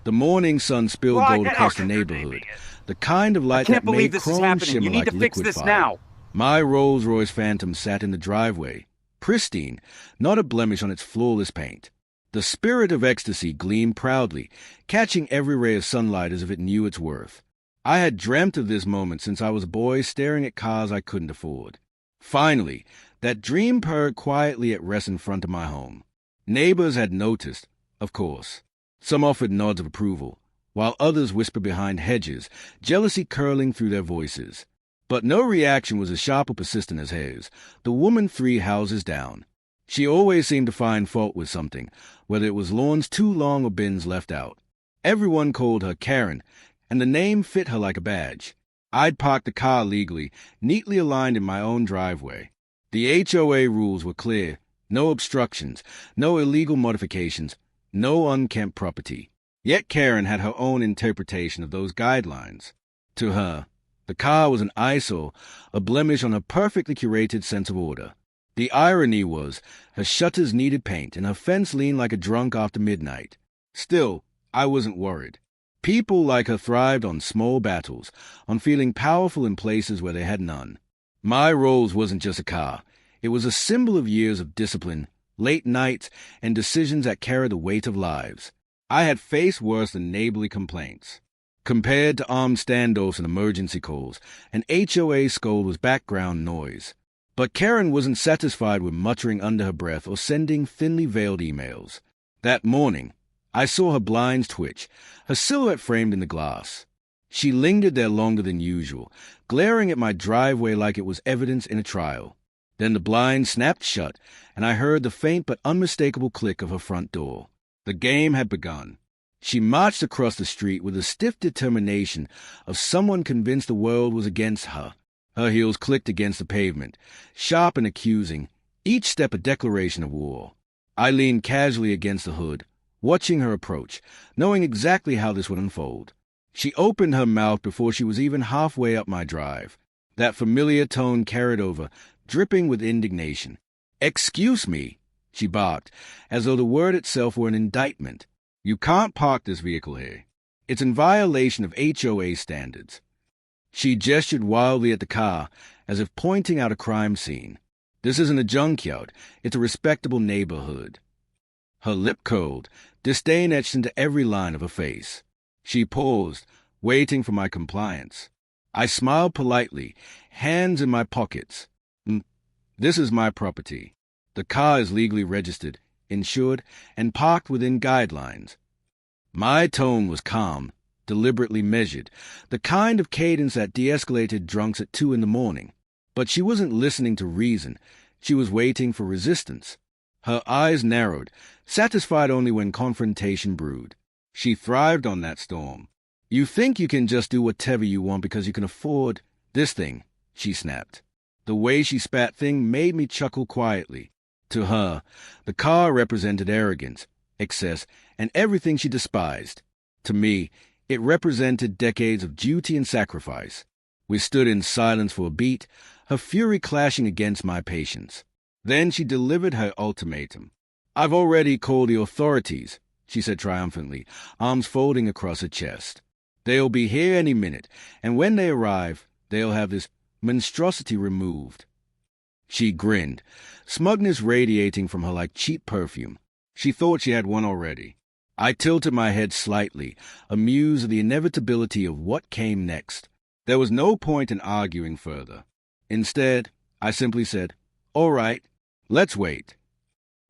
The morning sun spilled Right gold now. across the neighborhood, the kind of I light can't that believe made this is chrome happening. shimmer You need like to fix liquid this fire. now. My Rolls-Royce Phantom sat in the driveway, pristine, not a blemish on its flawless paint. The spirit of ecstasy gleamed proudly, catching every ray of sunlight as if it knew its worth. I had dreamt of this moment since I was a boy staring at cars I couldn't afford. Finally, that dream purred quietly at rest in front of my home. Neighbors had noticed, of course. Some offered nods of approval, while others whispered behind hedges, jealousy curling through their voices. But no reaction was as sharp or persistent as hers, the woman 3 houses down. She always seemed to find fault with something, whether it was lawns too long or bins left out. Everyone called her Karen, and the name fit her like a badge. I'd parked the car legally, neatly aligned in my own driveway. The HOA rules were clear: no obstructions, no illegal modifications, no unkempt property. Yet Karen had her own interpretation of those guidelines. To her, the car was an eyesore, a blemish on her perfectly curated sense of order. The irony was, her shutters needed paint and her fence leaned like a drunk after midnight. Still, I wasn't worried. People like her thrived on small battles, on feeling powerful in places where they had none. My Rolls wasn't just a car. It was a symbol of years of discipline, late nights, and decisions that carried the weight of lives. I had faced worse than neighborly complaints. Compared to armed standoffs and emergency calls, an HOA scold was background noise. But Karen wasn't satisfied with muttering under her breath or sending thinly veiled emails. That morning, I saw her blinds twitch, her silhouette framed in the glass. She lingered there longer than usual, glaring at my driveway like it was evidence in a trial. Then the blinds snapped shut, and I heard the faint but unmistakable click of her front door. The game had begun. She marched across the street with the stiff determination of someone convinced the world was against her. Her heels clicked against the pavement, sharp and accusing, each step a declaration of war. I leaned casually against the hood, watching her approach, knowing exactly how this would unfold. She opened her mouth before she was even halfway up my drive. That familiar tone carried over, dripping with indignation. "Excuse me," she barked, as though the word itself were an indictment. "You can't park this vehicle here. It's in violation of HOA standards." She gestured wildly at the car, as if pointing out a crime scene. "This isn't a junkyard. It's a respectable neighborhood." Her lip curled, disdain etched into every line of her face. She paused, waiting for my compliance. I smiled politely, hands in my pockets. "This is my property. The car is legally registered, insured, and parked within guidelines." My tone was calm, deliberately measured, the kind of cadence that de-escalated drunks at 2 a.m. But she wasn't listening to reason. She was waiting for resistance. Her eyes narrowed, satisfied only when confrontation brewed. She thrived on that storm. "You think you can just do whatever you want because you can afford this thing," she snapped. The way she spat thing made me chuckle quietly. To her, the car represented arrogance, excess, and everything she despised. To me, it represented decades of duty and sacrifice. We stood in silence for a beat, her fury clashing against my patience. Then she delivered her ultimatum. "I've already called the authorities," she said triumphantly, arms folding across her chest. "They'll be here any minute, and when they arrive, they'll have this monstrosity removed." She grinned, smugness radiating from her like cheap perfume. She thought she had one already. I tilted my head slightly, amused at the inevitability of what came next. There was no point in arguing further. Instead, I simply said, "All right, let's wait."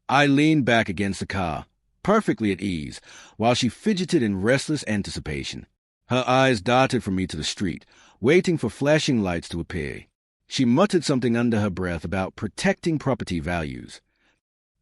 I leaned back against the car, perfectly at ease, while she fidgeted in restless anticipation. Her eyes darted from me to the street, waiting for flashing lights to appear. She muttered something under her breath about protecting property values.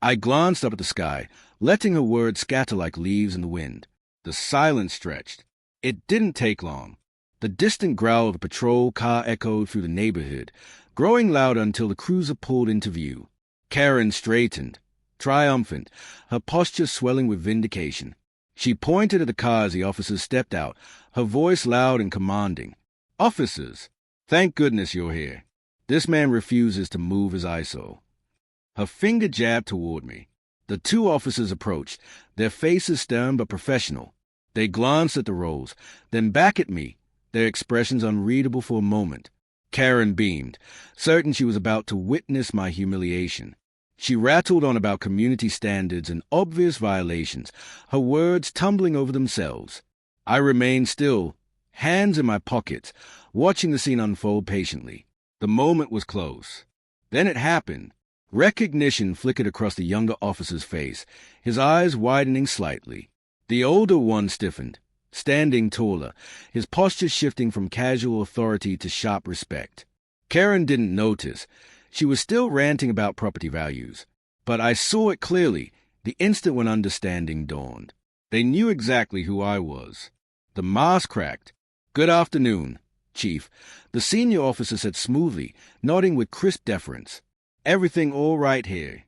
I glanced up at the sky, letting her words scatter like leaves in the wind. The silence stretched. It didn't take long. The distant growl of a patrol car echoed through the neighborhood, growing louder until the cruiser pulled into view. Karen straightened, triumphant, her posture swelling with vindication. She pointed at the car as the officers stepped out, her voice loud and commanding. "Officers, thank goodness you're here. This man refuses to move his ISO." Her finger jabbed toward me. The 2 officers approached, their faces stern but professional. They glanced at the rolls, then back at me, their expressions unreadable for a moment. Karen beamed, certain she was about to witness my humiliation. She rattled on about community standards and obvious violations, her words tumbling over themselves. I remained still, hands in my pockets, watching the scene unfold patiently. The moment was close. Then it happened. Recognition flickered across the younger officer's face, his eyes widening slightly. The older one stiffened, standing taller, his posture shifting from casual authority to sharp respect. Karen didn't notice. She was still ranting about property values. But I saw it clearly, the instant when understanding dawned. They knew exactly who I was. The mask cracked. "Good afternoon, Chief," the senior officer said smoothly, nodding with crisp deference. "Everything all right here?"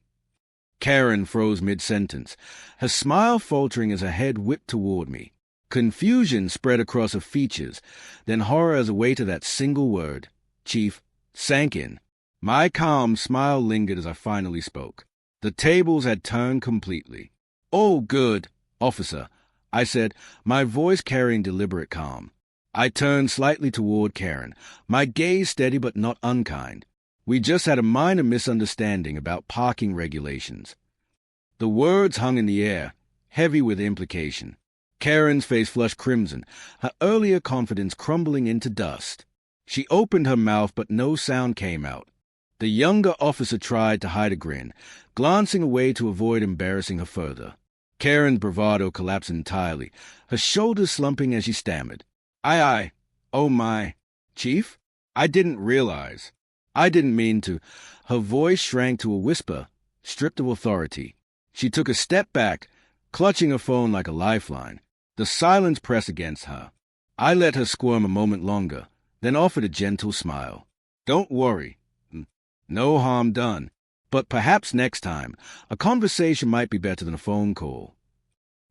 Karen froze mid-sentence, her smile faltering as her head whipped toward me. Confusion spread across her features, then horror as a weight of that single word, "Chief," sank in. My calm smile lingered as I finally spoke. The tables had turned completely. "Oh, good, officer," I said, my voice carrying deliberate calm. I turned slightly toward Karen, my gaze steady but not unkind. We just had a minor misunderstanding about parking regulations. The words hung in the air, heavy with implication. Karen's face flushed crimson, her earlier confidence crumbling into dust. She opened her mouth, but no sound came out. The younger officer tried to hide a grin, glancing away to avoid embarrassing her further. Karen's bravado collapsed entirely, her shoulders slumping as she stammered. Aye. Oh my. Chief? I didn't realize. I didn't mean to." Her voice shrank to a whisper, stripped of authority. She took a step back, clutching her phone like a lifeline. The silence pressed against her. I let her squirm a moment longer, then offered a gentle smile. "Don't worry. No harm done. But perhaps next time, a conversation might be better than a phone call."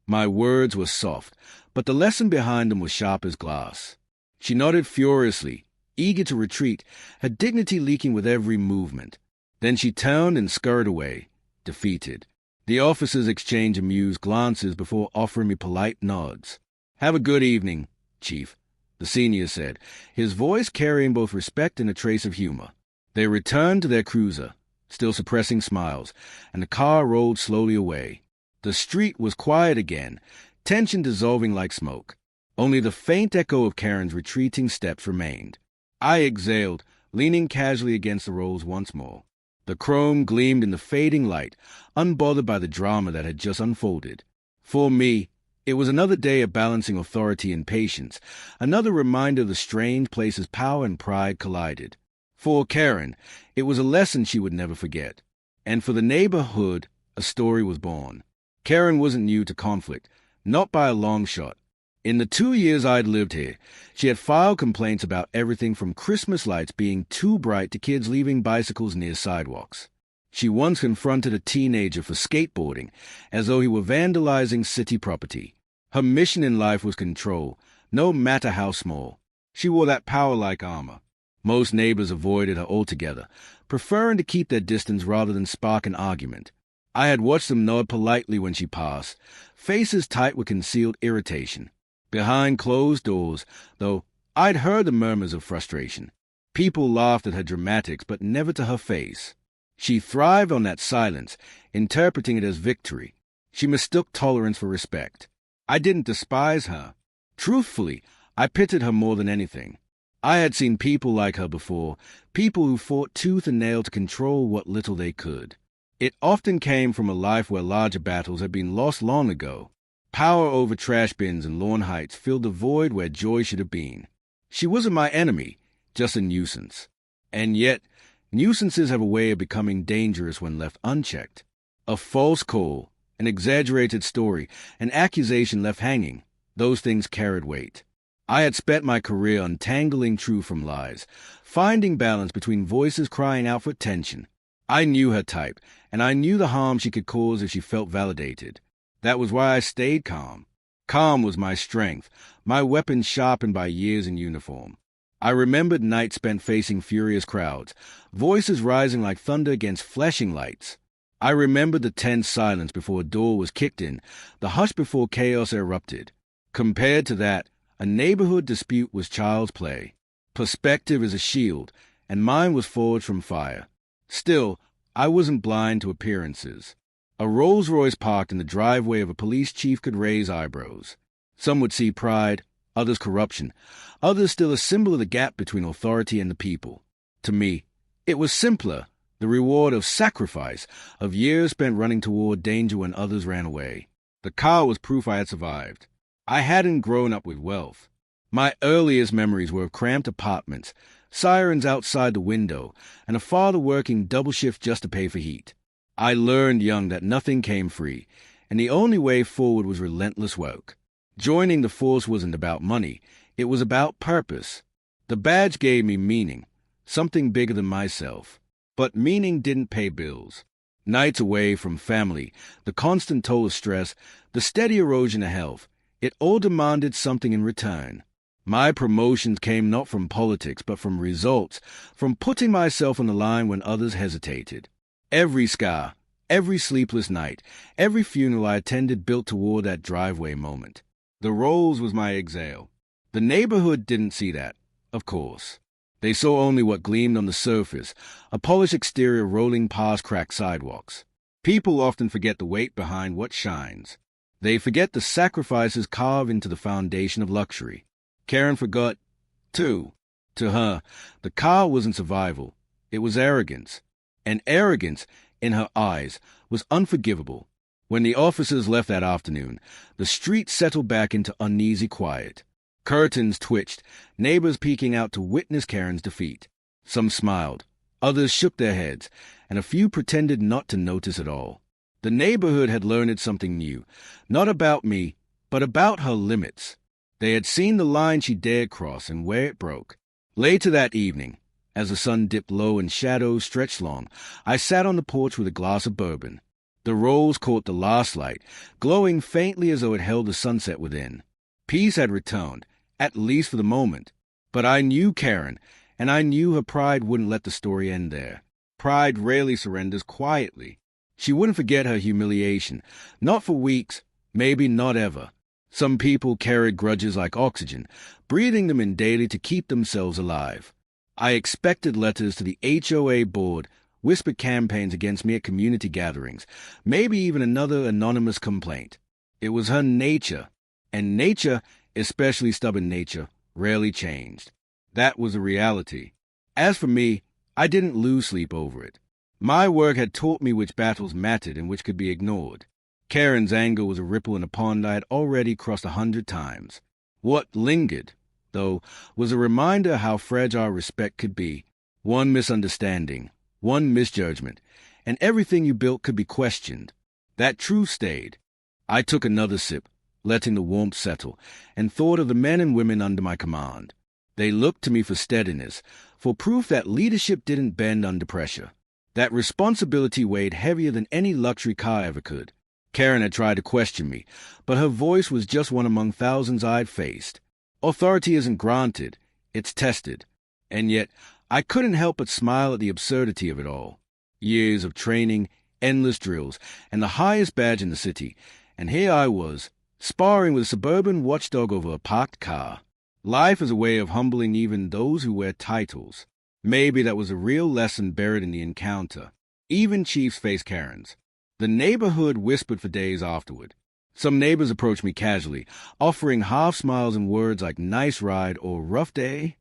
My words were soft, but the lesson behind them was sharp as glass. She nodded furiously, eager to retreat, her dignity leaking with every movement. Then she turned and scurried away, defeated. The officers exchanged amused glances before offering me polite nods. "Have a good evening, Chief," the senior said, his voice carrying both respect and a trace of humor. They returned to their cruiser, still suppressing smiles, and the car rolled slowly away. The street was quiet again, tension dissolving like smoke. Only the faint echo of Karen's retreating steps remained. I exhaled, leaning casually against the rolls once more. The chrome gleamed in the fading light, unbothered by the drama that had just unfolded. For me, it was another day of balancing authority and patience, another reminder of the strange places power and pride collided. For Karen, it was a lesson she would never forget. And for the neighborhood, a story was born. Karen wasn't new to conflict, not by a long shot. In the 2 years I'd lived here, she had filed complaints about everything from Christmas lights being too bright to kids leaving bicycles near sidewalks. She once confronted a teenager for skateboarding, as though he were vandalizing city property. Her mission in life was control, no matter how small. She wore that power-like armor. Most neighbors avoided her altogether, preferring to keep their distance rather than spark an argument. I had watched them nod politely when she passed, faces tight with concealed irritation. Behind closed doors, though, I'd heard the murmurs of frustration. People laughed at her dramatics, but never to her face. She thrived on that silence, interpreting it as victory. She mistook tolerance for respect. I didn't despise her. Truthfully, I pitied her more than anything. I had seen people like her before, people who fought tooth and nail to control what little they could. It often came from a life where larger battles had been lost long ago. Power over trash bins and lawn heights filled the void where joy should have been. She wasn't my enemy, just a nuisance. And yet, nuisances have a way of becoming dangerous when left unchecked. A false call, an exaggerated story, an accusation left hanging, those things carried weight. I had spent my career untangling truth from lies, finding balance between voices crying out for attention. I knew her type, and I knew the harm she could cause if she felt validated. That was why I stayed calm. Calm was my strength, my weapon sharpened by years in uniform. I remembered nights spent facing furious crowds, voices rising like thunder against flashing lights. I remembered the tense silence before a door was kicked in, the hush before chaos erupted. Compared to that, a neighborhood dispute was child's play. Perspective is a shield, and mine was forged from fire. Still, I wasn't blind to appearances. A Rolls-Royce parked in the driveway of a police chief could raise eyebrows. Some would see pride, others corruption, others still a symbol of the gap between authority and the people. To me, it was simpler, the reward of sacrifice, of years spent running toward danger when others ran away. The car was proof I had survived. I hadn't grown up with wealth. My earliest memories were of cramped apartments, sirens outside the window, and a father working double shift just to pay for heat. I learned young that nothing came free, and the only way forward was relentless work. Joining the force wasn't about money, it was about purpose. The badge gave me meaning, something bigger than myself. But meaning didn't pay bills. Nights away from family, the constant toll of stress, the steady erosion of health, it all demanded something in return. My promotions came not from politics, but from results, from putting myself on the line when others hesitated. Every scar, every sleepless night, every funeral I attended built toward that driveway moment. The Rolls was my exhale. The neighborhood didn't see that, of course. They saw only what gleamed on the surface, a polished exterior rolling past cracked sidewalks. People often forget the weight behind what shines. They forget the sacrifices carved into the foundation of luxury. Karen forgot, too. To her, the car wasn't survival. It was arrogance. And arrogance, in her eyes, was unforgivable. When the officers left that afternoon, the street settled back into uneasy quiet. Curtains twitched, neighbors peeking out to witness Karen's defeat. Some smiled, others shook their heads, and a few pretended not to notice at all. The neighborhood had learned something new, not about me, but about her limits. They had seen the line she dared cross and where it broke. Later that evening, as the sun dipped low and shadows stretched long, I sat on the porch with a glass of bourbon. The Rolls caught the last light, glowing faintly as though it held the sunset within. Peace had returned, at least for the moment. But I knew Karen, and I knew her pride wouldn't let the story end there. Pride rarely surrenders quietly. She wouldn't forget her humiliation, not for weeks, maybe not ever. Some people carried grudges like oxygen, breathing them in daily to keep themselves alive. I expected letters to the HOA board, whispered campaigns against me at community gatherings, maybe even another anonymous complaint. It was her nature, and nature, especially stubborn nature, rarely changed. That was a reality. As for me, I didn't lose sleep over it. My work had taught me which battles mattered and which could be ignored. Karen's anger was a ripple in a pond I had already crossed 100 times. What lingered, though, was a reminder how fragile respect could be. One misunderstanding, one misjudgment, and everything you built could be questioned. That truth stayed. I took another sip, letting the warmth settle, and thought of the men and women under my command. They looked to me for steadiness, for proof that leadership didn't bend under pressure. That responsibility weighed heavier than any luxury car ever could. Karen had tried to question me, but her voice was just one among thousands I'd faced. Authority isn't granted, it's tested. And yet, I couldn't help but smile at the absurdity of it all. Years of training, endless drills, and the highest badge in the city, and here I was, sparring with a suburban watchdog over a parked car. Life is a way of humbling even those who wear titles. Maybe that was a real lesson buried in the encounter. Even chiefs face Karens. The neighborhood whispered for days afterward. Some neighbors approached me casually, offering half smiles and words like nice ride or rough day.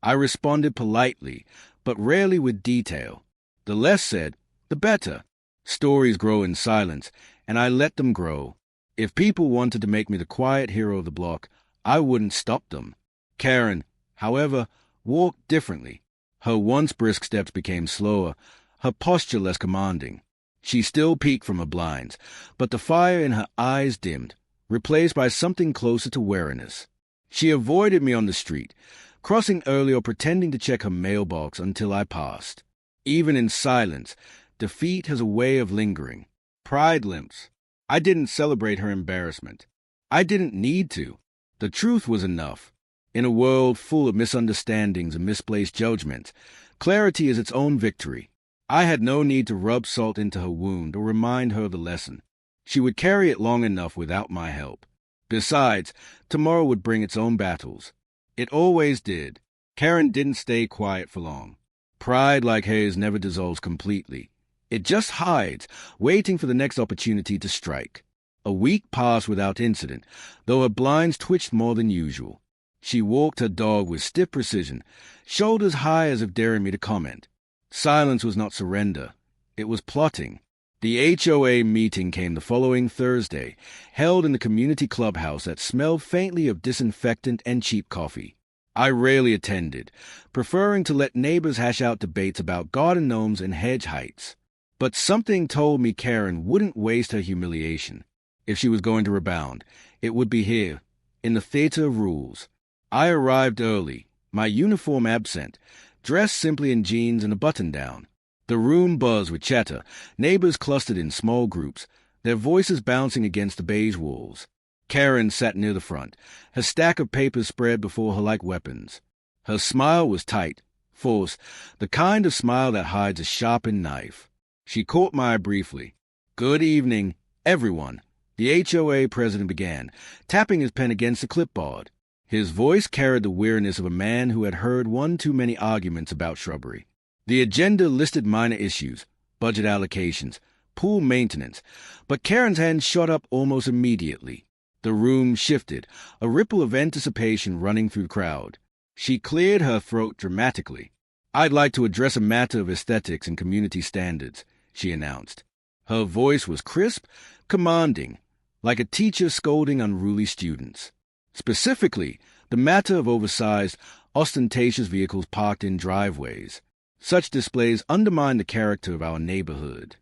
I responded politely, but rarely with detail. The less said, the better. Stories grow in silence, and I let them grow. If people wanted to make me the quiet hero of the block, I wouldn't stop them. Karen, however, walked differently. Her once brisk steps became slower, her posture less commanding. She still peeked from her blinds, but the fire in her eyes dimmed, replaced by something closer to wariness. She avoided me on the street, crossing early or pretending to check her mailbox until I passed. Even in silence, defeat has a way of lingering. Pride limps. I didn't celebrate her embarrassment. I didn't need to. The truth was enough. In a world full of misunderstandings and misplaced judgments, clarity is its own victory. I had no need to rub salt into her wound or remind her of the lesson. She would carry it long enough without my help. Besides, tomorrow would bring its own battles. It always did. Karen didn't stay quiet for long. Pride, like hers, never dissolves completely. It just hides, waiting for the next opportunity to strike. A week passed without incident, though her blinds twitched more than usual. She walked her dog with stiff precision, shoulders high as if daring me to comment. Silence was not surrender. It was plotting. The HOA meeting came the following Thursday, held in the community clubhouse that smelled faintly of disinfectant and cheap coffee. I rarely attended, preferring to let neighbors hash out debates about garden gnomes and hedge heights. But something told me Karen wouldn't waste her humiliation. If she was going to rebound, it would be here, in the theater of rules. I arrived early, my uniform absent, dressed simply in jeans and a button-down. The room buzzed with chatter, neighbors clustered in small groups, their voices bouncing against the beige walls. Karen sat near the front, her stack of papers spread before her like weapons. Her smile was tight, forced, the kind of smile that hides a sharpened knife. She caught my eye briefly. "Good evening, everyone," the HOA president began, tapping his pen against the clipboard. His voice carried the weariness of a man who had heard one too many arguments about shrubbery. The agenda listed minor issues, budget allocations, pool maintenance, but Karen's hand shot up almost immediately. The room shifted, a ripple of anticipation running through the crowd. She cleared her throat dramatically. "I'd like to address a matter of aesthetics and community standards," she announced. Her voice was crisp, commanding, like a teacher scolding unruly students. Specifically, the matter of oversized, ostentatious vehicles parked in driveways. Such displays undermine the character of our neighborhood.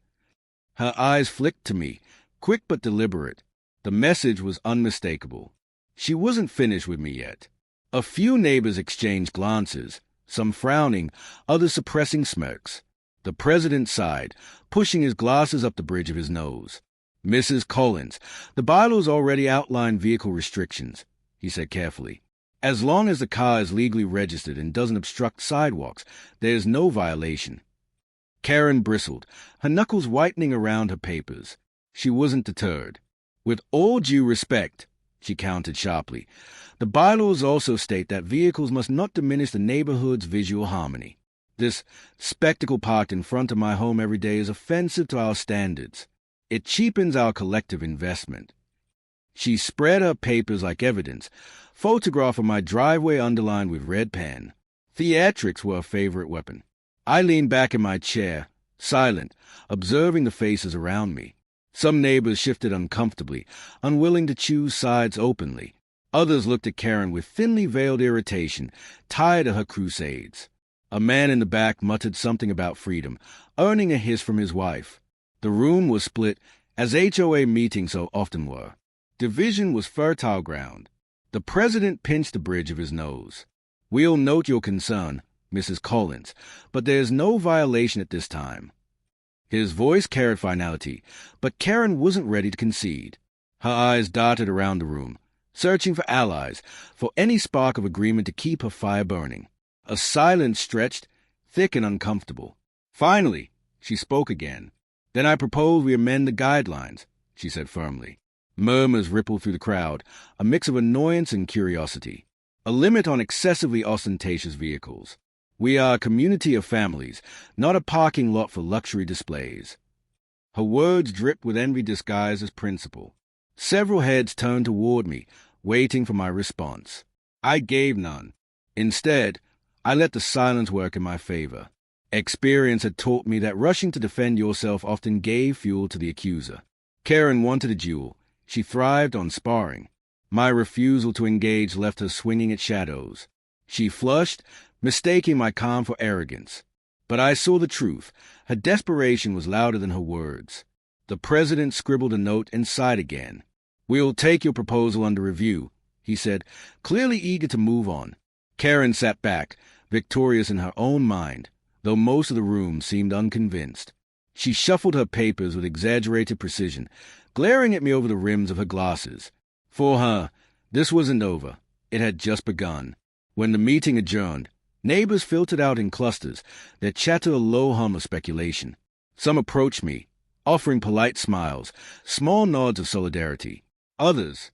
Her eyes flicked to me, quick but deliberate. The message was unmistakable. She wasn't finished with me yet. A few neighbors exchanged glances, some frowning, others suppressing smirks. The president sighed, pushing his glasses up the bridge of his nose. "Mrs. Collins, the bylaws already outline vehicle restrictions," he said carefully. "As long as the car is legally registered and doesn't obstruct sidewalks, there is no violation." Karen bristled, her knuckles whitening around her papers. She wasn't deterred. "With all due respect," she countered sharply, "the bylaws also state that vehicles must not diminish the neighborhood's visual harmony. This spectacle parked in front of my home every day is offensive to our standards. It cheapens our collective investment." She spread her papers like evidence, photograph of my driveway underlined with red pen. Theatrics were a favorite weapon. I leaned back in my chair, silent, observing the faces around me. Some neighbors shifted uncomfortably, unwilling to choose sides openly. Others looked at Karen with thinly veiled irritation, tired of her crusades. A man in the back muttered something about freedom, earning a hiss from his wife. The room was split, as HOA meetings so often were. Division was fertile ground. The president pinched the bridge of his nose. "We'll note your concern, Mrs. Collins, but there is no violation at this time." His voice carried finality, but Karen wasn't ready to concede. Her eyes darted around the room, searching for allies, for any spark of agreement to keep her fire burning. A silence stretched, thick and uncomfortable. Finally, she spoke again. "Then I propose we amend the guidelines," she said firmly. Murmurs rippled through the crowd, a mix of annoyance and curiosity. "A limit on excessively ostentatious vehicles. We are a community of families, not a parking lot for luxury displays." Her words dripped with envy disguised as principle. Several heads turned toward me, waiting for my response. I gave none. Instead, I let the silence work in my favor. Experience had taught me that rushing to defend yourself often gave fuel to the accuser. Karen wanted a duel. She thrived on sparring. My refusal to engage left her swinging at shadows. She flushed, mistaking my calm for arrogance. But I saw the truth. Her desperation was louder than her words. The president scribbled a note and sighed again. "We'll take your proposal under review," he said, clearly eager to move on. Karen sat back, victorious in her own mind, though most of the room seemed unconvinced. She shuffled her papers with exaggerated precision, glaring at me over the rims of her glasses. For her, this wasn't over. It had just begun. When the meeting adjourned, neighbors filtered out in clusters, their chatter a low hum of speculation. Some approached me, offering polite smiles, small nods of solidarity. Others,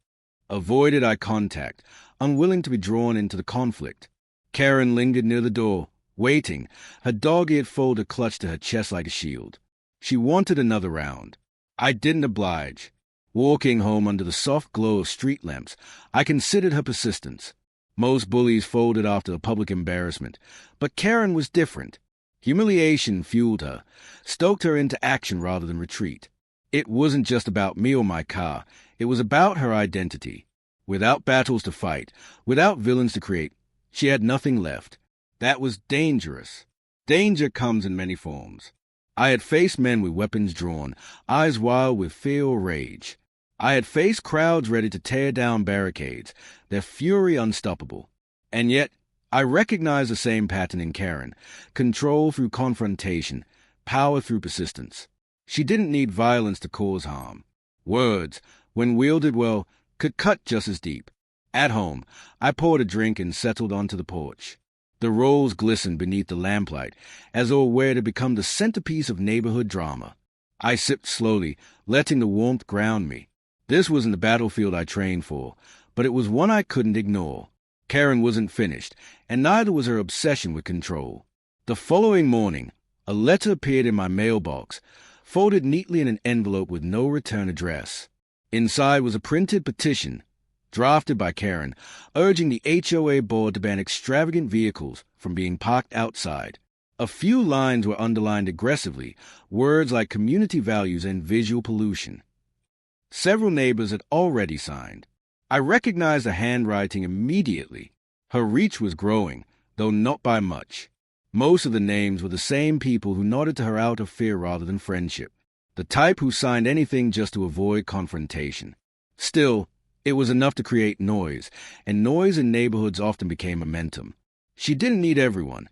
avoided eye contact, unwilling to be drawn into the conflict. Karen lingered near the door, waiting, her dog-eared folder clutched to her chest like a shield. She wanted another round. I didn't oblige. Walking home under the soft glow of street lamps, I considered her persistence. Most bullies folded after a public embarrassment, but Karen was different. Humiliation fueled her, stoked her into action rather than retreat. It wasn't just about me or my car, it was about her identity. Without battles to fight, without villains to create, she had nothing left. That was dangerous. Danger comes in many forms. I had faced men with weapons drawn, eyes wild with fear or rage. I had faced crowds ready to tear down barricades, their fury unstoppable. And yet, I recognized the same pattern in Karen: control through confrontation, power through persistence. She didn't need violence to cause harm. Words, when wielded well, could cut just as deep. At home, I poured a drink and settled onto the porch. The rolls glistened beneath the lamplight, as though were to become the centerpiece of neighborhood drama. I sipped slowly, letting the warmth ground me. This wasn't the battlefield I trained for, but it was one I couldn't ignore. Karen wasn't finished, and neither was her obsession with control. The following morning, a letter appeared in my mailbox, folded neatly in an envelope with no return address. Inside was a printed petition, drafted by Karen, urging the HOA board to ban extravagant vehicles from being parked outside. A few lines were underlined aggressively, words like community values and visual pollution. Several neighbors had already signed. I recognized the handwriting immediately. Her reach was growing, though not by much. Most of the names were the same people who nodded to her out of fear rather than friendship, the type who signed anything just to avoid confrontation. Still, it was enough to create noise, and noise in neighborhoods often became momentum. She didn't need everyone,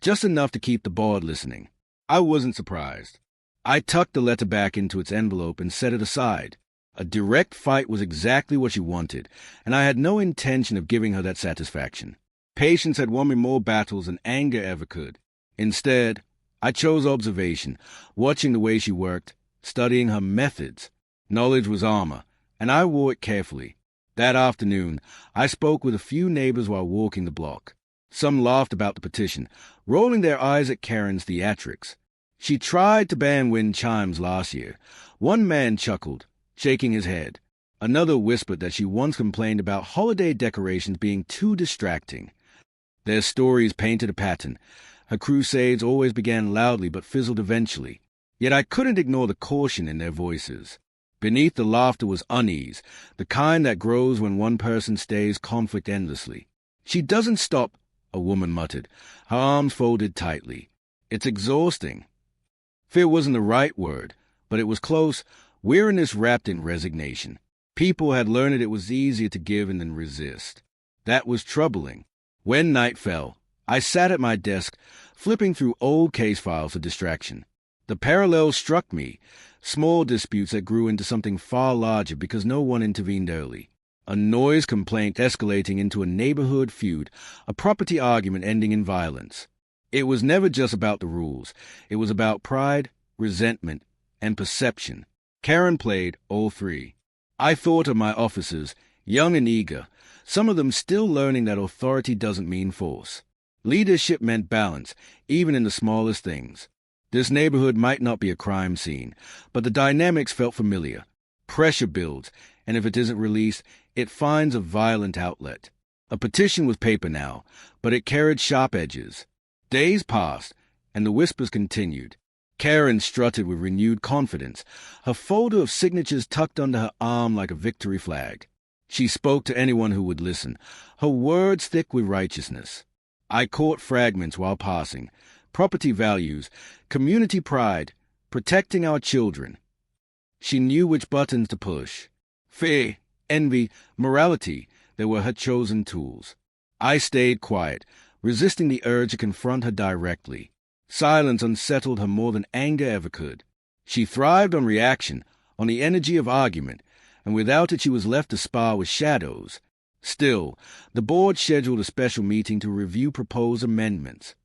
just enough to keep the board listening. I wasn't surprised. I tucked the letter back into its envelope and set it aside. A direct fight was exactly what she wanted, and I had no intention of giving her that satisfaction. Patience had won me more battles than anger ever could. Instead, I chose observation, watching the way she worked, studying her methods. Knowledge was armor, and I wore it carefully. That afternoon, I spoke with a few neighbors while walking the block. Some laughed about the petition, rolling their eyes at Karen's theatrics. She tried to ban wind chimes last year. One man chuckled, shaking his head. Another whispered that she once complained about holiday decorations being too distracting. Their stories painted a pattern. Her crusades always began loudly but fizzled eventually. Yet I couldn't ignore the caution in their voices. Beneath the laughter was unease, the kind that grows when one person stays conflict endlessly. "She doesn't stop," a woman muttered, her arms folded tightly. "It's exhausting." Fear wasn't the right word, but it was close. Weariness wrapped in resignation. People had learned it was easier to give and than resist. That was troubling. When night fell, I sat at my desk, flipping through old case files for distraction. The parallels struck me, small disputes that grew into something far larger because no one intervened early. A noise complaint escalating into a neighborhood feud, a property argument ending in violence. It was never just about the rules. It was about pride, resentment, and perception. Karen played all three. I thought of my officers, young and eager, some of them still learning that authority doesn't mean force. Leadership meant balance, even in the smallest things. This neighborhood might not be a crime scene, but the dynamics felt familiar. Pressure builds, and if it isn't released, it finds a violent outlet. A petition was paper now, but it carried sharp edges. Days passed, and the whispers continued. Karen strutted with renewed confidence, her folder of signatures tucked under her arm like a victory flag. She spoke to anyone who would listen, her words thick with righteousness. I caught fragments while passing: property values, community pride, protecting our children. She knew which buttons to push. Fear, envy, morality, they were her chosen tools. I stayed quiet, resisting the urge to confront her directly. Silence unsettled her more than anger ever could. She thrived on reaction, on the energy of argument, and without it she was left to spar with shadows. Still, the board scheduled a special meeting to review proposed amendments.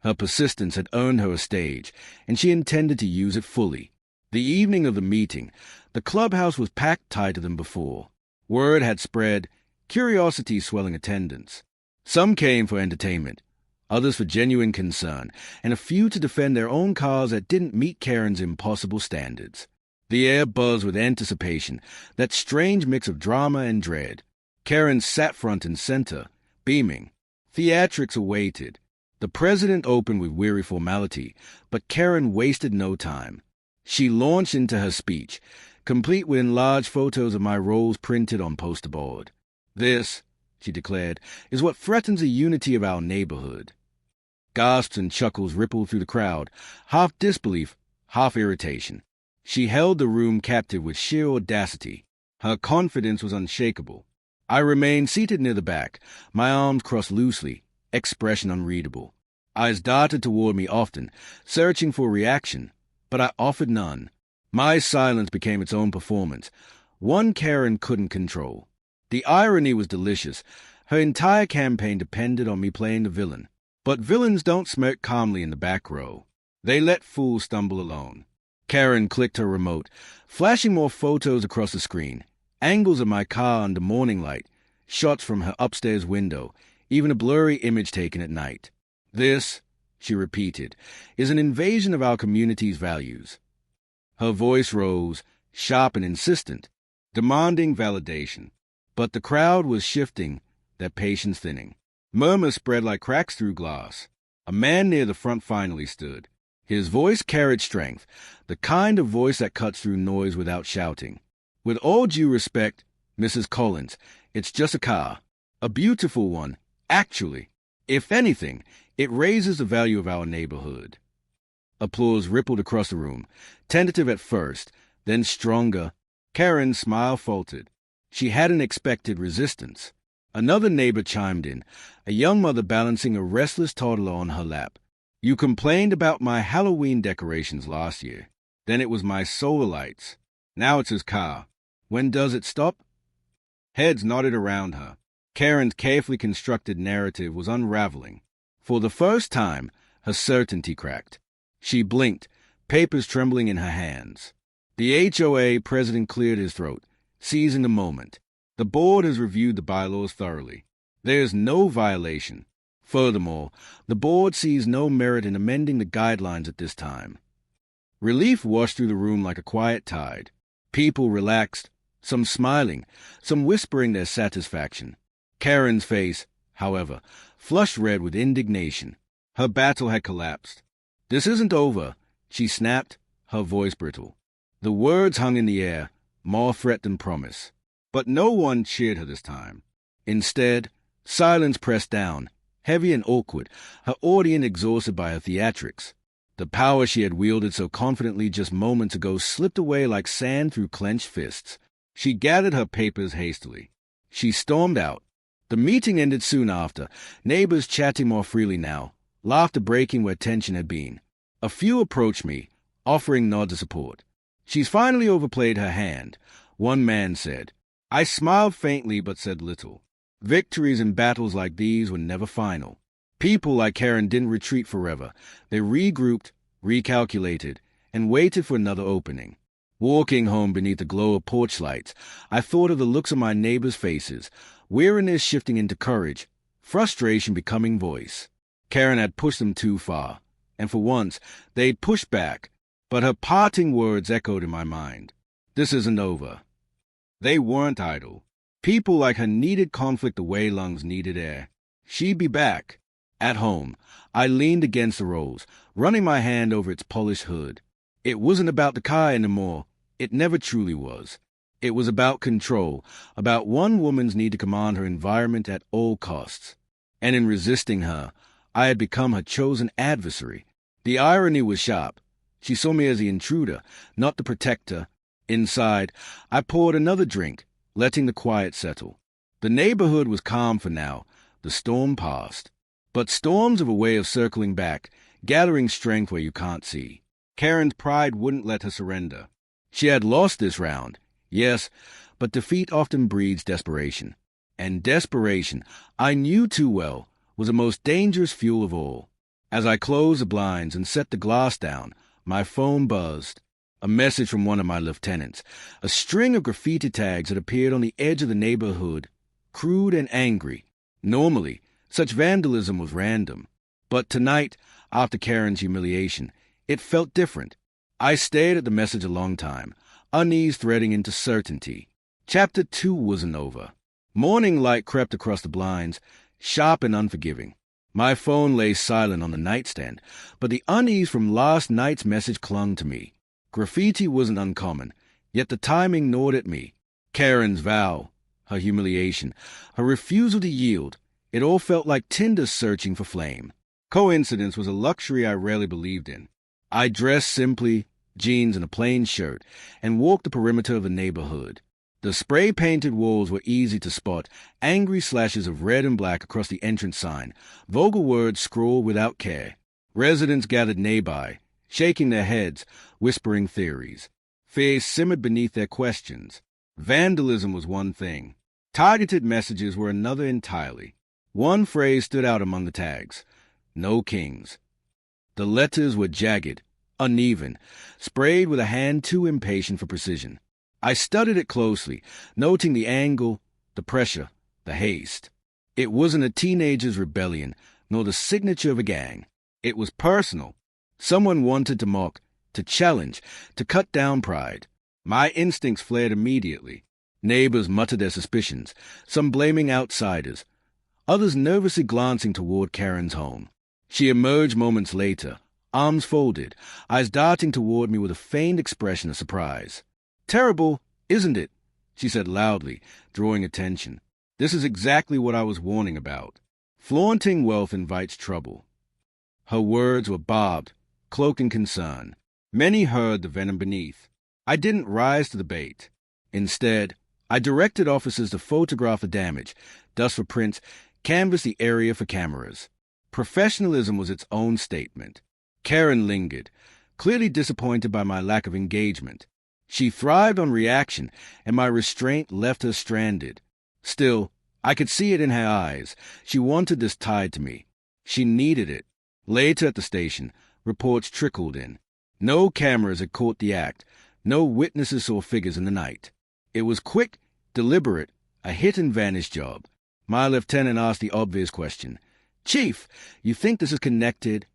Her persistence had earned her a stage, and she intended to use it fully. The evening of the meeting, the clubhouse was packed tighter than before. Word had spread, curiosity swelling attendance. Some came for entertainment, others for genuine concern, and a few to defend their own cars that didn't meet Karen's impossible standards. The air buzzed with anticipation, that strange mix of drama and dread. Karen sat front and center, beaming. Theatrics awaited. The president opened with weary formality, but Karen wasted no time. She launched into her speech, complete with enlarged photos of my roles printed on poster board. "This," she declared, "is what threatens the unity of our neighborhood." Gasps and chuckles rippled through the crowd, half disbelief, half irritation. She held the room captive with sheer audacity. Her confidence was unshakable. I remained seated near the back, my arms crossed loosely, expression unreadable. Eyes darted toward me often, searching for reaction, but I offered none. My silence became its own performance, one Karen couldn't control. The irony was delicious. Her entire campaign depended on me playing the villain. But villains don't smirk calmly in the back row. They let fools stumble alone. Karen clicked her remote, flashing more photos across the screen. Angles of my car under morning light, shots from her upstairs window, even a blurry image taken at night. "This," she repeated, "is an invasion of our community's values." Her voice rose, sharp and insistent, demanding validation. But the crowd was shifting, their patience thinning. Murmurs spread like cracks through glass. A man near the front finally stood. His voice carried strength, the kind of voice that cuts through noise without shouting. "With all due respect, Mrs. Collins, it's just a car. A beautiful one, actually. If anything, it raises the value of our neighborhood." Applause rippled across the room, tentative at first, then stronger. Karen's smile faltered. She hadn't expected resistance. Another neighbor chimed in, a young mother balancing a restless toddler on her lap. "You complained about my Halloween decorations last year. Then it was my solar lights. Now it's his car. When does it stop?" Heads nodded around her. Karen's carefully constructed narrative was unraveling. For the first time, her certainty cracked. She blinked, papers trembling in her hands. The HOA president cleared his throat, seizing the moment. "The board has reviewed the bylaws thoroughly. There is no violation. Furthermore, the board sees no merit in amending the guidelines at this time." Relief washed through the room like a quiet tide. People relaxed, some smiling, some whispering their satisfaction. Karen's face, however, flushed red with indignation. Her battle had collapsed. "This isn't over," she snapped, her voice brittle. The words hung in the air, more threat than promise. But no one cheered her this time. Instead, silence pressed down, heavy and awkward, her audience exhausted by her theatrics. The power she had wielded so confidently just moments ago slipped away like sand through clenched fists. She gathered her papers hastily. She stormed out. The meeting ended soon after, neighbors chatting more freely now, laughter breaking where tension had been. A few approached me, offering nods of support. "She's finally overplayed her hand," one man said. I smiled faintly but said little. Victories in battles like these were never final. People like Karen didn't retreat forever. They regrouped, recalculated, and waited for another opening. Walking home beneath the glow of porch lights, I thought of the looks on my neighbors' faces, weariness shifting into courage, frustration becoming voice. Karen had pushed them too far, and for once, they'd pushed back, but her parting words echoed in my mind. "This isn't over." They weren't idle. People like her needed conflict the way lungs needed air. She'd be back. At home, I leaned against the Rolls, running my hand over its polished hood. It wasn't about the car anymore. It never truly was. It was about control, about one woman's need to command her environment at all costs. And in resisting her, I had become her chosen adversary. The irony was sharp. She saw me as the intruder, not the protector. Inside, I poured another drink, letting the quiet settle. The neighborhood was calm for now. The storm passed. But storms have a way of circling back, gathering strength where you can't see. Karen's pride wouldn't let her surrender. She had lost this round, yes, but defeat often breeds desperation. And desperation, I knew too well, was the most dangerous fuel of all. As I closed the blinds and set the glass down, my phone buzzed. A message from one of my lieutenants. A string of graffiti tags had appeared on the edge of the neighborhood, crude and angry. Normally, such vandalism was random. But tonight, after Karen's humiliation, it felt different. I stared at the message a long time, unease threading into certainty. Chapter 2 wasn't over. Morning light crept across the blinds, sharp and unforgiving. My phone lay silent on the nightstand, but the unease from last night's message clung to me. Graffiti wasn't uncommon, yet the timing gnawed at me. Karen's vow, her humiliation, her refusal to yield, it all felt like tinder searching for flame. Coincidence was a luxury I rarely believed in. I dressed simply, jeans and a plain shirt, and walked the perimeter of the neighborhood. The spray-painted walls were easy to spot, angry slashes of red and black across the entrance sign, vulgar words scrawled without care. Residents gathered nearby, shaking their heads, whispering theories. Fear simmered beneath their questions. Vandalism was one thing. Targeted messages were another entirely. One phrase stood out among the tags. No kings. The letters were jagged, uneven, sprayed with a hand too impatient for precision. I studied it closely, noting the angle, the pressure, the haste. It wasn't a teenager's rebellion, nor the signature of a gang. It was personal. Someone wanted to mock, to challenge, to cut down pride. My instincts flared immediately. Neighbors muttered their suspicions, some blaming outsiders, others nervously glancing toward Karen's home. She emerged moments later, arms folded, eyes darting toward me with a feigned expression of surprise. "Terrible, isn't it?" she said loudly, drawing attention. "This is exactly what I was warning about. Flaunting wealth invites trouble." Her words were barbed, cloaking concern. Many heard the venom beneath. I didn't rise to the bait. Instead, I directed officers to photograph the damage, dust for prints, canvass the area for cameras. Professionalism was its own statement. Karen lingered, clearly disappointed by my lack of engagement. She thrived on reaction, and my restraint left her stranded. Still, I could see it in her eyes. She wanted this tied to me. She needed it. Later at the station, reports trickled in. No cameras had caught the act. No witnesses saw figures in the night. It was quick, deliberate, a hit-and-vanish job. My lieutenant asked the obvious question. "Chief, you think this is connected?"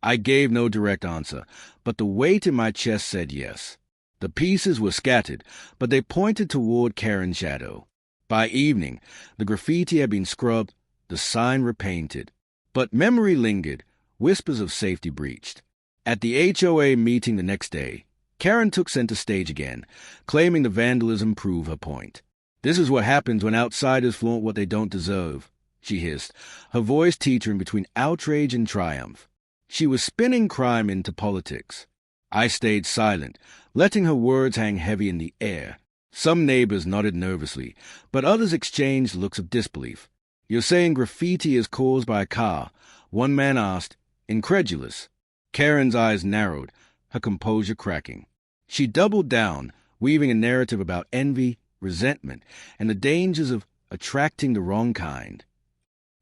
I gave no direct answer, but the weight in my chest said yes. The pieces were scattered, but they pointed toward Karen's shadow. By evening, the graffiti had been scrubbed, the sign repainted. But memory lingered, whispers of safety breached. At the HOA meeting the next day, Karen took center stage again, claiming the vandalism proved her point. "This is what happens when outsiders flaunt what they don't deserve," she hissed, her voice teetering between outrage and triumph. She was spinning crime into politics. I stayed silent, letting her words hang heavy in the air. Some neighbors nodded nervously, but others exchanged looks of disbelief. "You're saying graffiti is caused by a car?" one man asked, incredulous. Karen's eyes narrowed, her composure cracking. She doubled down, weaving a narrative about envy, resentment, and the dangers of attracting the wrong kind.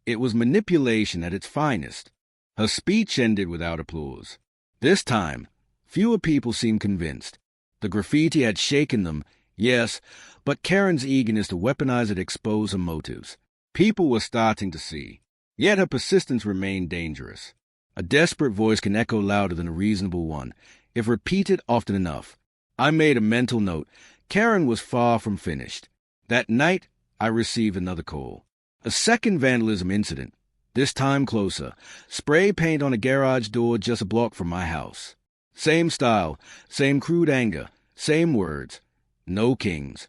It was manipulation at its finest. Her speech ended without applause. This time, fewer people seemed convinced. The graffiti had shaken them, yes, but Karen's eagerness to weaponize it exposed her motives. People were starting to see. Yet her persistence remained dangerous. A desperate voice can echo louder than a reasonable one, if repeated often enough. I made a mental note. Karen was far from finished. That night, I received another call. A second vandalism incident, this time closer. Spray paint on a garage door just a block from my house. Same style, same crude anger, same words. No kings.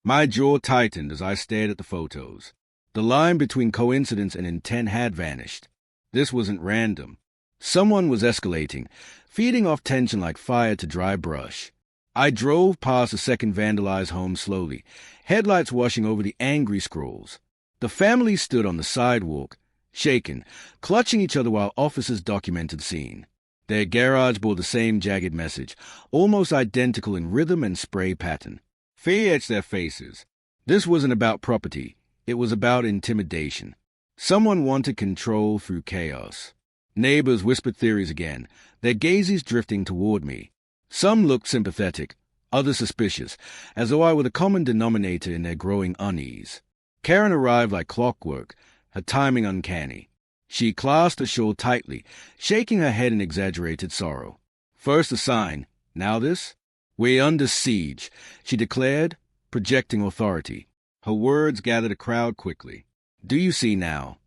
My jaw tightened as I stared at the photos. The line between coincidence and intent had vanished. This wasn't random. Someone was escalating, feeding off tension like fire to dry brush. I drove past the second vandalized home slowly, headlights washing over the angry scrolls. The family stood on the sidewalk, shaken, clutching each other while officers documented the scene. Their garage bore the same jagged message, almost identical in rhythm and spray pattern. Fear etched their faces. This wasn't about property. It was about intimidation. Someone wanted control through chaos. Neighbors whispered theories again, their gazes drifting toward me. Some looked sympathetic, others suspicious, as though I were the common denominator in their growing unease. Karen arrived like clockwork, her timing uncanny. She clasped her shawl tightly, shaking her head in exaggerated sorrow. First a sign, now this? We're under siege, she declared, projecting authority. Her words gathered a crowd quickly. Do you see now?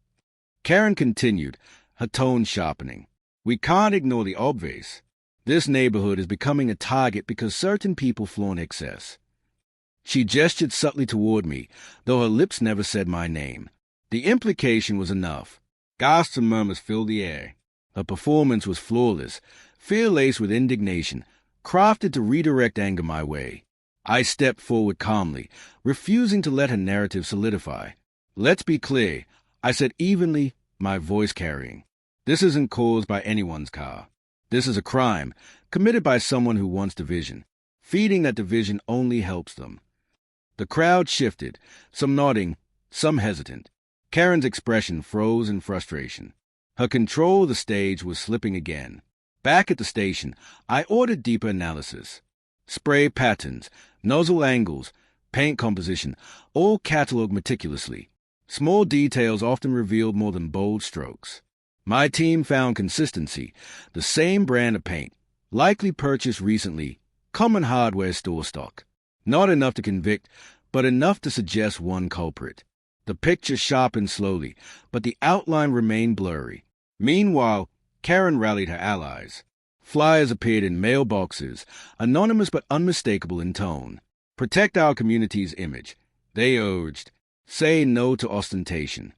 Karen continued, her tone sharpening. We can't ignore the obvious. This neighborhood is becoming a target because certain people flaunt excess. She gestured subtly toward me, though her lips never said my name. The implication was enough. Gasps and murmurs filled the air. Her performance was flawless, fear-laced with indignation, crafted to redirect anger my way. I stepped forward calmly, refusing to let her narrative solidify. Let's be clear, I said evenly, my voice carrying. This isn't caused by anyone's car. This is a crime, committed by someone who wants division. Feeding that division only helps them. The crowd shifted, some nodding, some hesitant. Karen's expression froze in frustration. Her control of the stage was slipping again. Back at the station, I ordered deeper analysis. Spray patterns, nozzle angles, paint composition, all catalogued meticulously. Small details often revealed more than bold strokes. My team found consistency, the same brand of paint, likely purchased recently, common hardware store stock. Not enough to convict, but enough to suggest one culprit. The picture sharpened slowly, but the outline remained blurry. Meanwhile, Karen rallied her allies. Flyers appeared in mailboxes, anonymous but unmistakable in tone. Protect our community's image, they urged. Say no to ostentation.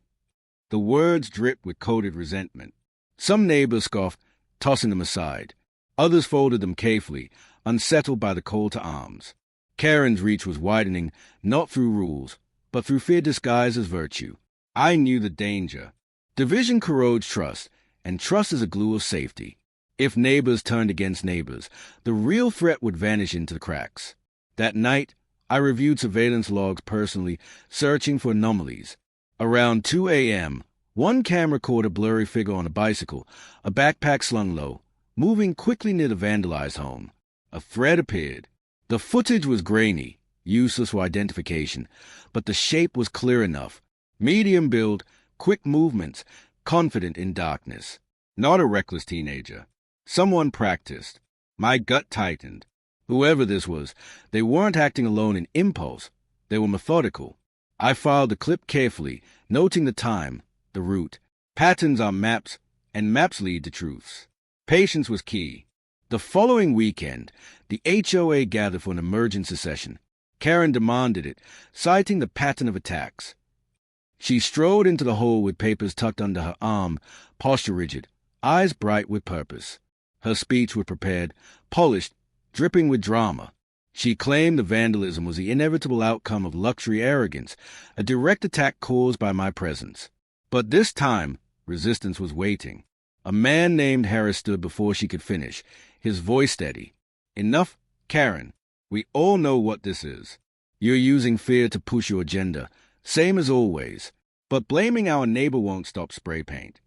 The words dripped with coded resentment. Some neighbors scoffed, tossing them aside. Others folded them carefully, unsettled by the call to arms. Karen's reach was widening, not through rules, but through fear disguised as virtue. I knew the danger. Division corrodes trust, and trust is a glue of safety. If neighbors turned against neighbors, the real threat would vanish into the cracks. That night, I reviewed surveillance logs personally, searching for anomalies. Around 2 a.m., one camera caught a blurry figure on a bicycle, a backpack slung low, moving quickly near the vandalized home. A thread appeared. The footage was grainy, useless for identification, but the shape was clear enough. Medium build, quick movements, confident in darkness. Not a reckless teenager. Someone practiced. My gut tightened. Whoever this was, they weren't acting alone in impulse. They were methodical. I filed the clip carefully, noting the time, the route. Patterns are maps, and maps lead to truths. Patience was key. The following weekend, the HOA gathered for an emergency session. Karen demanded it, citing the pattern of attacks. She strode into the hall with papers tucked under her arm, posture rigid, eyes bright with purpose. Her speech was prepared, polished, dripping with drama. She claimed the vandalism was the inevitable outcome of luxury arrogance, a direct attack caused by my presence. But this time, resistance was waiting. A man named Harris stood before she could finish, his voice steady. Enough, Karen. We all know what this is. You're using fear to push your agenda, same as always. But blaming our neighbor won't stop spray paint.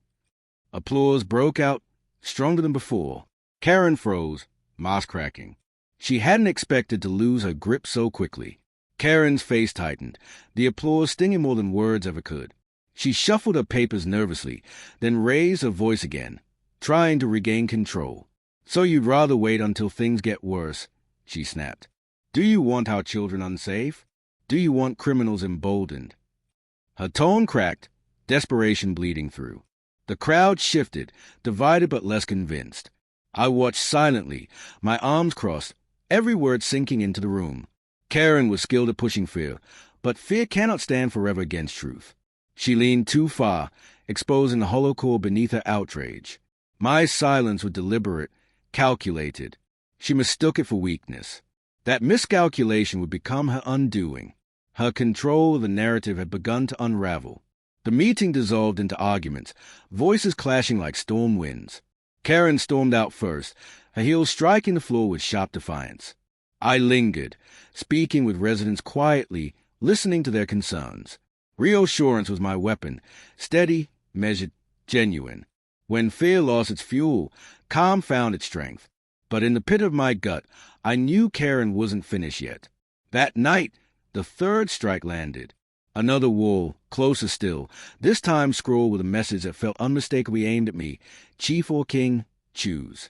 Applause broke out, stronger than before. Karen froze, mouth cracking. She hadn't expected to lose her grip so quickly. Karen's face tightened, the applause stinging more than words ever could. She shuffled her papers nervously, then raised her voice again, trying to regain control. So you'd rather wait until things get worse, she snapped. Do you want our children unsafe? Do you want criminals emboldened? Her tone cracked, desperation bleeding through. The crowd shifted, divided but less convinced. I watched silently, my arms crossed, every word sinking into the room. Karen was skilled at pushing fear, but fear cannot stand forever against truth. She leaned too far, exposing the hollow core beneath her outrage. My silence was deliberate, calculated. She mistook it for weakness. That miscalculation would become her undoing. Her control of the narrative had begun to unravel. The meeting dissolved into arguments, voices clashing like storm winds. Karen stormed out first, her heels striking the floor with sharp defiance. I lingered, speaking with residents quietly, listening to their concerns. Reassurance was my weapon, steady, measured, genuine. When fear lost its fuel, calm found its strength. But in the pit of my gut, I knew Karen wasn't finished yet. That night, the third strike landed. Another wall, closer still, this time scrawled with a message that felt unmistakably aimed at me. Chief or king, choose.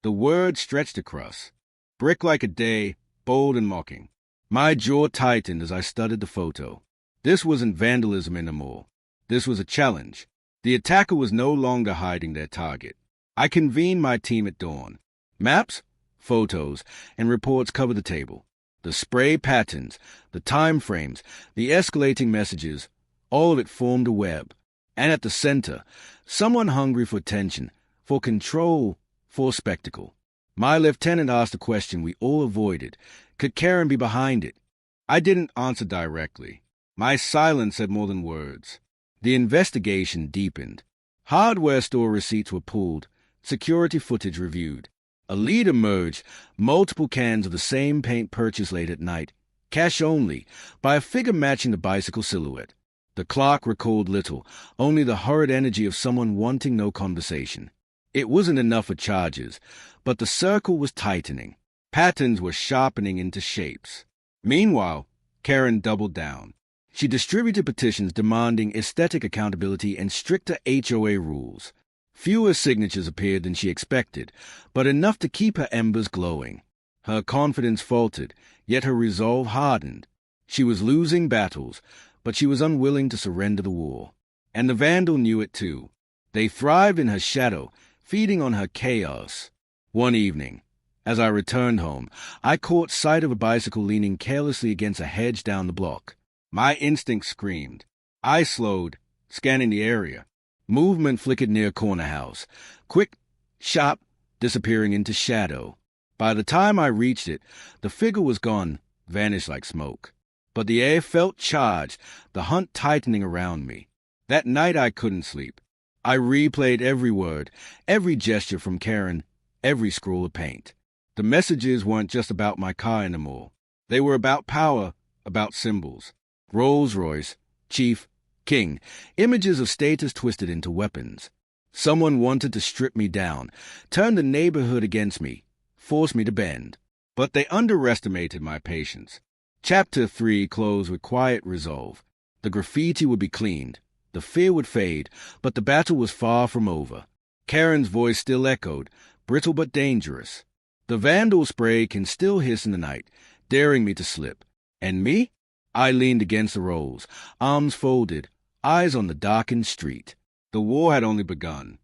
The word stretched across. Brick like a day, bold and mocking. My jaw tightened as I studied the photo. This wasn't vandalism anymore. This was a challenge. The attacker was no longer hiding their target. I convened my team at dawn. Maps, photos, and reports covered the table. The spray patterns, the time frames, the escalating messages, all of it formed a web. And at the center, someone hungry for attention, for control, for spectacle. My lieutenant asked a question we all avoided. Could Karen be behind it? I didn't answer directly. My silence said more than words. The investigation deepened. Hardware store receipts were pulled, security footage reviewed. A lead emerged, multiple cans of the same paint purchased late at night, cash only, by a figure matching the bicycle silhouette. The clock recalled little, only the hurried energy of someone wanting no conversation. It wasn't enough for charges, but the circle was tightening. Patterns were sharpening into shapes. Meanwhile, Karen doubled down. She distributed petitions demanding aesthetic accountability and stricter HOA rules. Fewer signatures appeared than she expected, but enough to keep her embers glowing. Her confidence faltered, yet her resolve hardened. She was losing battles, but she was unwilling to surrender the war. And the vandal knew it too. They thrived in her shadow, feeding on her chaos. One evening, as I returned home, I caught sight of a bicycle leaning carelessly against a hedge down the block. My instinct screamed. I slowed, scanning the area. Movement flickered near a corner house. Quick, sharp, disappearing into shadow. By the time I reached it, the figure was gone, vanished like smoke. But the air felt charged, the hunt tightening around me. That night I couldn't sleep. I replayed every word, every gesture from Karen, every scroll of paint. The messages weren't just about my car anymore. They were about power, about symbols. Rolls-Royce, chief, king, images of status twisted into weapons. Someone wanted to strip me down, turn the neighborhood against me, force me to bend. But they underestimated my patience. Chapter 3 closed with quiet resolve. The graffiti would be cleaned. The fear would fade, but the battle was far from over. Karen's voice still echoed, brittle but dangerous. The vandal spray can still hiss in the night, daring me to slip. And me? I leaned against the rolls, arms folded, eyes on the darkened street. The war had only begun.